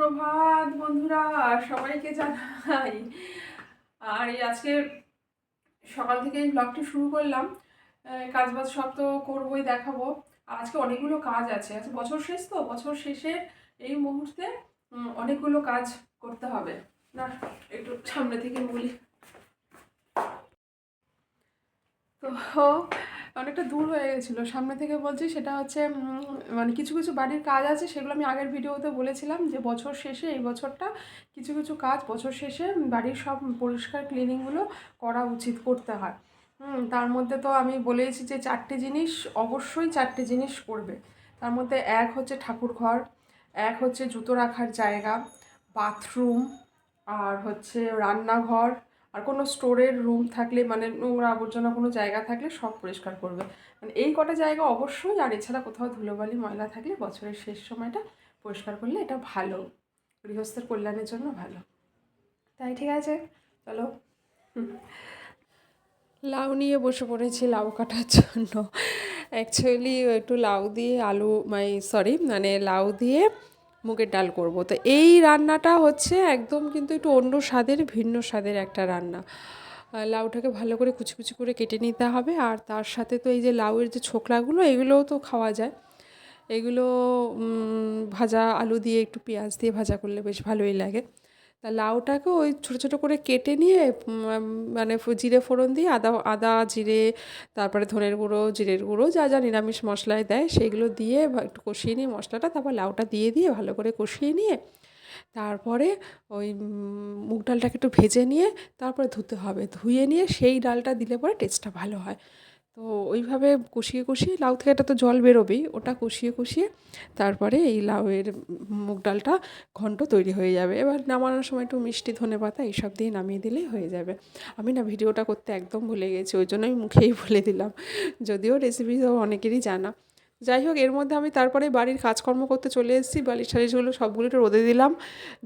সুপ্রভাত বন্ধুরা, সবাইকে জানাই। আর এই আজকে সকাল থেকে এই ব্লগটি শুরু করলাম। কাজবাজ সব তো করবোই, দেখাবো। আর আজকে অনেকগুলো কাজ আছে, আজকে বছর শেষ তো, বছর শেষে এই মুহূর্তে অনেকগুলো কাজ করতে হবে। না, একটু সামনে থেকে বলি। তো অনেকটা দূর হয়ে গেছিলো, সামনে থেকে বলছি। সেটা হচ্ছে মানে কিছু কিছু বাড়ির কাজ আছে, সেগুলো আমি আগের ভিডিওতে বলেছিলাম যে বছর শেষে এই বছরটা কিছু কিছু কাজ বছর শেষে বাড়ির সব পরিষ্কার ক্লিনিংগুলো করা উচিত, করতে হয়। তার মধ্যে তো আমি বলেছি যে অবশ্যই চারটে জিনিস করবে। তার মধ্যে এক হচ্ছে ঠাকুর ঘর, এক হচ্ছে জুতো রাখার জায়গা, বাথরুম, আর হচ্ছে রান্নাঘর, আর কোনো স্টোরের রুম থাকলে, মানে নোংরা আবর্জনা কোনো জায়গা থাকলে সব পরিষ্কার করবে। মানে এই কটা জায়গা অবশ্যই। আর এছাড়া কোথাও ধুলোবালি ময়লা থাকলে বছরের শেষ সময়টা পরিষ্কার করলে এটা ভালো, গৃহস্থের কল্যাণের জন্য ভালো। তাই ঠিক আছে, চলো। লাউ নিয়ে বসে পড়েছি লাউ কাটার জন্য। অ্যাকচুয়ালি একটু লাউ দিয়ে মানে লাউ দিয়ে মুগের ডাল করব। তো এই রান্নাটা হচ্ছে একদম কিন্তু একটু অন্য স্বাদের, ভিন্ন স্বাদের একটা রান্না। লাউটাকে ভালো করে কুচি কুচি করে কেটে নিতে হবে। আর তার সাথে তো এই যে লাউয়ের যে ছোকলাগুলো, এগুলোও তো খাওয়া যায়। এগুলো ভাজা আলু দিয়ে একটু পেঁয়াজ দিয়ে ভাজা করলে বেশ ভালোই লাগে। তা লাউটাকে ওই ছোটো ছোটো করে কেটে নিয়ে মানে জিরে ফোড়ন দিয়ে আদা আদা জিরে, তারপরে ধনের গুঁড়ো, জিরের গুঁড়ো, যা যা নিরামিষ মশলায় দেয় সেগুলো দিয়ে একটু কষিয়ে নিয়ে মশলাটা, তারপর লাউটা দিয়ে ভালো করে কষিয়ে নিয়ে তারপরে ওই মুগ ডালটাকে একটু ভেজে নিয়ে তারপরে ধুতে হবে। ধুয়ে নিয়ে সেই ডালটা দিলে পরে টেস্টটা ভালো হয়। তো ওইভাবে কষিয়ে কষিয়ে, লাউ থেকে একটা তো জল বেরোবেই, ওটা কষিয়ে কষিয়ে তারপরে এই লাউয়ের মুগ ডালটা ঘন্ট তৈরি হয়ে যাবে। এবার নামানোর সময় একটু মিষ্টি, ধনেপাতা এইসব দিয়ে নামিয়ে দিলেই হয়ে যাবে। আমি না ভিডিওটা করতে একদম ভুলে গেছি, ওই জন্য আমি মুখেই বলে দিলাম, যদিও রেসিপি তো অনেকেরই জানা। যাই হোক, এর মধ্যে আমি তারপরে বাড়ির কাজকর্ম করতে চলে এসেছি। বালিশ টালিশগুলো সবগুলো একটু রোদে দিলাম।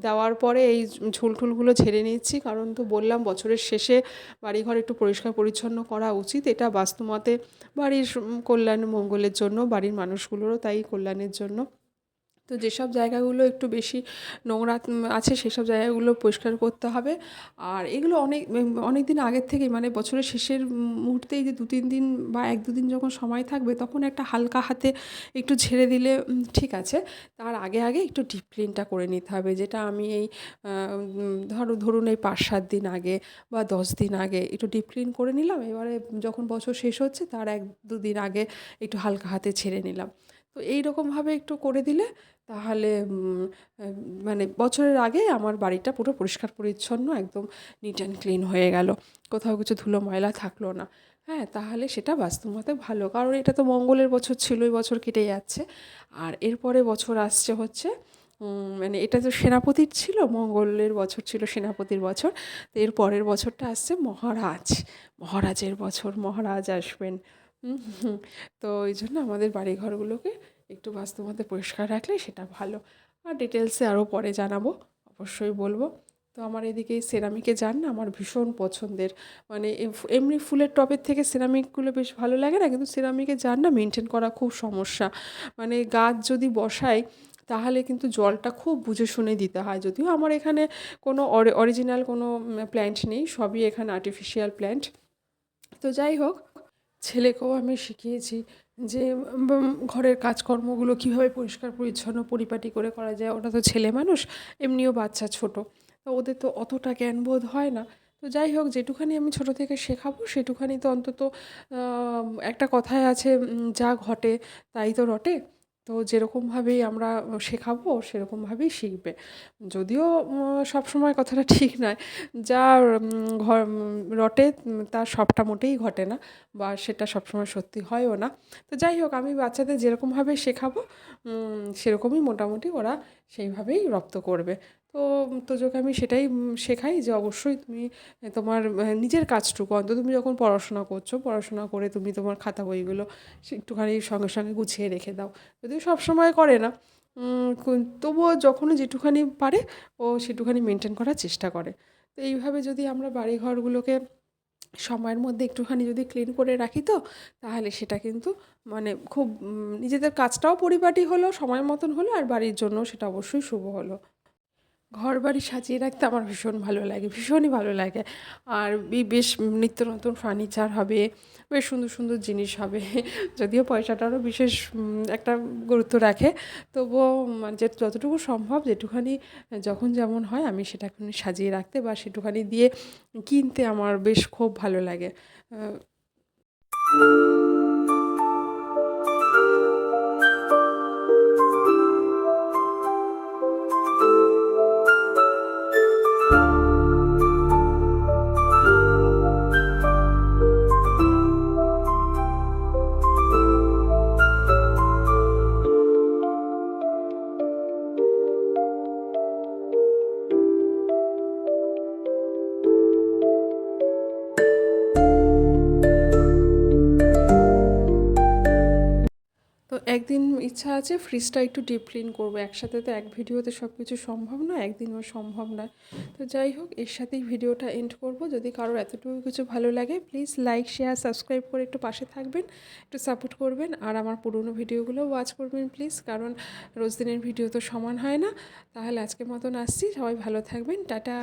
দেওয়ার পরে এই ঝুল ঠুলগুলো ঝেড়ে নিচ্ছি, কারণ তো বললাম বছরের শেষে বাড়িঘর একটু পরিষ্কার পরিচ্ছন্ন করা উচিত। এটা বাস্তুমতে বাড়ির কল্যাণ মঙ্গলের জন্য, বাড়ির মানুষগুলোরও তাই কল্যাণের জন্য। তো যেসব জায়গাগুলো একটু বেশি নোংরা আছে সেসব জায়গাগুলো পরিষ্কার করতে হবে। আর এগুলো অনেক দিন আগের থেকেই, মানে বছরের শেষের মুহূর্তেই, যে 2-3 দিন বা 1-2 দিন যখন সময় থাকবে, তখন একটা হালকা হাতে একটু ঝেড়ে দিলে ঠিক আছে। তার আগে আগে একটু ডিপ ক্লিনটা করে নিতে হবে, যেটা আমি এই ধরুন এই 5-7 দিন আগে বা 10 দিন আগে একটু ডিপ ক্লিন করে নিলাম। এবারে যখন বছর শেষ হচ্ছে তার 1-2 দিন আগে একটু হালকা হাতে ঝেড়ে নিলাম। তো এই রকমভাবে একটু করে দিলে তাহলে মানে বছরের আগে আমার বাড়িটা পুরো পরিষ্কার পরিচ্ছন্ন, একদম নিট অ্যান্ড ক্লিন হয়ে গেল, কোথাও কিছু ধুলো ময়লা থাকলো না। হ্যাঁ, তাহলে সেটা বাস্তবমতে ভালো, কারণ এটা তো মঙ্গলের বছর ছিল, এই বছর কেটে যাচ্ছে। আর এরপরে বছর আসছে হচ্ছে মানে এটা তো সেনাপতির ছিল, মঙ্গলের বছর ছিল সেনাপতির বছর। তো এর পরের বছরটা আসছে মহারাজের বছর, মহারাজ আসবেন। তো ওই জন্য আমাদের বাড়িঘরগুলোকে একটু বাস্তুমতে পরিষ্কার রাখলে সেটা ভালো। আর ডিটেলসে আরও পরে জানাবো, অবশ্যই বলবো। তো আমার এদিকে সেরামিকে জান না, আমার ভীষণ পছন্দের। মানে এমনি ফুলের টবের থেকে সেরামিকগুলো বেশ ভালো লাগে না, কিন্তু সেরামিকে জান না মেনটেন করা খুব সমস্যা। মানে গাছ যদি বসাই তাহলে কিন্তু জলটা খুব বুঝে শুনে দিতে হয়। যদিও আমার এখানে কোনো অরিজিনাল কোনো প্ল্যান্ট নেই, সবই এখানে আর্টিফিশিয়াল প্ল্যান্ট। তো যাই হোক, ছেলেকেও আমি শিখিয়েছি যে ঘরের কাজকর্মগুলো কীভাবে পরিষ্কার পরিচ্ছন্ন পরিপাটি করে করা যায়। ওটা তো ছেলে মানুষ, এমনিও বাচ্চা ছোট, তো ওদের তো অতটা জ্ঞানবোধ হয় না। তো যাই হোক, যেটুখানি আমি ছোট থেকে শেখাবো সেটুখানি তো অন্তত, একটা কথায় আছে, যা ঘটে তাই তো রটে। তো যেরকমভাবেই আমরা শেখাবো সেরকমভাবেই শিখবে। যদিও সবসময় কথাটা ঠিক নয়, যা রটে তার সবটা মোটেই ঘটে না, বা সেটা সবসময় সত্যি হয়ও না। তো যাই হোক, আমি বাচ্চাদের যেরকমভাবে শেখাবো সেরকমই মোটামুটি ওরা সেইভাবেই রপ্ত করবে। তো তোজোকে আমি সেটাই শেখাই যে অবশ্যই তুমি তোমার নিজের কাজটুকু অন্তত, তুমি যখন পড়াশোনা করছো, পড়াশোনা করে তুমি তোমার খাতা বইগুলো একটুখানি সঙ্গে সঙ্গে গুছিয়ে রেখে দাও। যদিও সব সময় করে না, তবুও যখনই যেটুখানি পারে ও সেটুখানি মেনটেন করার চেষ্টা করে। তো এইভাবে যদি আমরা বাড়িঘরগুলোকে সময়ের মধ্যে একটুখানি যদি ক্লিন করে রাখি, তো তাহলে সেটা কিন্তু মানে খুব নিজেদের কাজটাও পরিপাটি হলো, সময় মতন হলো, আর বাড়ির জন্য সেটা অবশ্যই শুভ হলো। ঘর বাড়ি সাজিয়ে রাখতে আমার ভীষণ ভালো লাগে, ভীষণই ভালো লাগে। আর বেশ নিত্য নতুন ফার্নিচার হবে, বেশ সুন্দর সুন্দর জিনিস হবে। যদিও পয়সাটারও বিশেষ একটা গুরুত্ব রাখে, তবুও মানে যে যতটুকু সম্ভব যেটুখানি যখন যেমন হয় আমি সেটাখানি সাজিয়ে রাখতে বা সেটুখানি দিয়ে কিনতে আমার বেশ খুব ভালো লাগে। তো একদিন ইচ্ছা আছে ফ্রিজটা একটু ডিপ ক্লিন করবো। একসাথে তো এক ভিডিওতে সব কিছু সম্ভব নয়, একদিনও সম্ভব নয়। তো যাই হোক, এর সাথেই ভিডিওটা এন্ড করব। যদি কারোর এতটুকু কিছু ভালো লাগে প্লিজ লাইক শেয়ার সাবস্ক্রাইব করে একটু পাশে থাকবেন, একটু সাপোর্ট করবেন। আর আমার পুরনো ভিডিওগুলো ওয়াচ করবেন প্লিজ, কারণ রোজ দিনের ভিডিও তো সমান হয় না। তাহলে আজকের মতন আসছি, সবাই ভালো থাকবেন, টাটা।